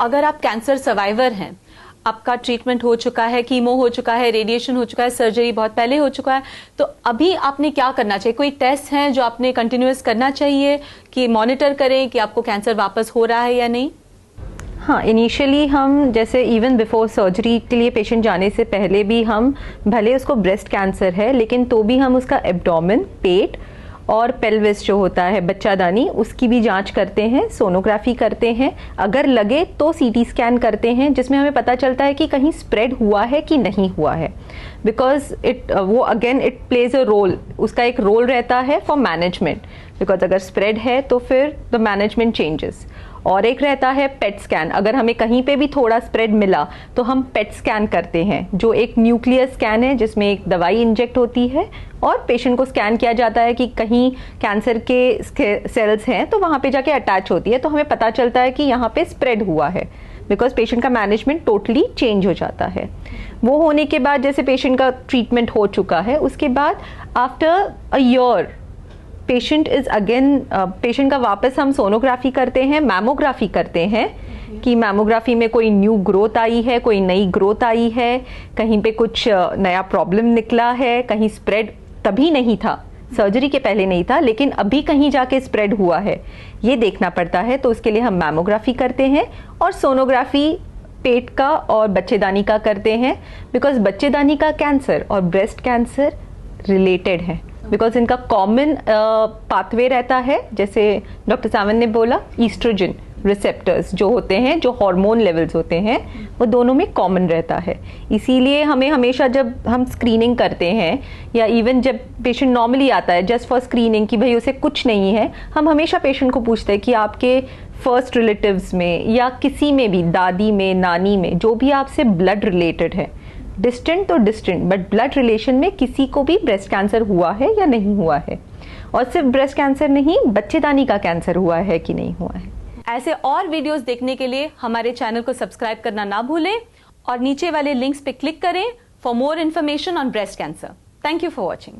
अगर आप cancer survivor हैं, आपका ट्रीटमेंट हो चुका है, कीमो हो चुका है, रेडिएशन हो चुका है, सर्जरी बहुत पहले हो चुका है, तो अभी आपने क्या करना चाहिए? कोई टेस्ट हैं जो आपने कंटिन्यूअस करना चाहिए कि मॉनिटर करें कि आपको कैंसर वापस हो रहा है या नहीं? हाँ, इनिशियली हम जैसे इवन बिफोर सर्जरी के लिए पेशेंट जाने से पहले भी हम, भले उसको ब्रेस्ट कैंसर है लेकिन तो भी हम उसका एब्डोमेन, पेट और पेल्विस जो होता है बच्चादानी, उसकी भी जांच करते हैं, सोनोग्राफी करते हैं, अगर लगे तो सीटी स्कैन करते हैं जिसमें हमें पता चलता है कि कहीं स्प्रेड हुआ है कि नहीं हुआ है। बिकॉज वो again it plays a role, उसका एक रोल रहता है फॉर मैनेजमेंट, बिकॉज अगर स्प्रेड है तो फिर द मैनेजमेंट चेंजेस। और एक रहता है पेट स्कैन, अगर हमें कहीं पे भी थोड़ा स्प्रेड मिला तो हम पेट स्कैन करते हैं, जो एक न्यूक्लियर स्कैन है जिसमें एक दवाई इंजेक्ट होती है और पेशेंट को स्कैन किया जाता है कि कहीं कैंसर के सेल्स हैं तो वहाँ पे जाके अटैच होती है, तो हमें पता चलता है कि यहाँ पे स्प्रेड हुआ है, बिकॉज पेशेंट का मैनेजमेंट टोटली चेंज हो जाता है। वो होने के बाद जैसे पेशेंट का ट्रीटमेंट हो चुका है, उसके बाद after a year patient is again, patient का वापस हम सोनोग्राफी करते हैं, मैमोग्राफी करते हैं कि मैमोग्राफी में कोई न्यू ग्रोथ आई है, कोई नई ग्रोथ आई है, कहीं पे कुछ नया प्रॉब्लम निकला है, कहीं स्प्रेड तभी नहीं था, सर्जरी के पहले नहीं था लेकिन अभी कहीं जाके स्प्रेड हुआ है, ये देखना पड़ता है। तो उसके लिए हम मैमोग्राफी करते हैं और सोनोग्राफी पेट का और बच्चेदानी का करते हैं, बिकॉज बच्चेदानी का कैंसर और ब्रेस्ट कैंसर रिलेटेड है, बिकॉज इनका कॉमन पाथवे रहता है, जैसे डॉक्टर सावंत ने बोला, ईस्ट्रोजन रिसेप्टर्स जो होते हैं, जो हार्मोन लेवल्स होते हैं, वो दोनों में कॉमन रहता है। इसीलिए हमें हमेशा जब हम स्क्रीनिंग करते हैं या इवन जब पेशेंट नॉर्मली आता है जस्ट फॉर स्क्रीनिंग कि भाई उसे कुछ नहीं है, हम हमेशा पेशेंट को पूछते हैं कि आपके फर्स्ट रिलेटिव्स में या किसी में भी, दादी में, नानी में, जो भी आपसे ब्लड रिलेटेड है, डिस्टेंट तो डिस्टेंट बट ब्लड रिलेशन में किसी को भी ब्रेस्ट कैंसर हुआ है या नहीं हुआ है, और सिर्फ ब्रेस्ट कैंसर नहीं, बच्चेदानी का कैंसर हुआ है कि नहीं हुआ है। ऐसे और वीडियोस देखने के लिए हमारे चैनल को सब्सक्राइब करना ना भूलें और नीचे वाले लिंक्स पे क्लिक करें for more information on breast cancer. Thank you for watching.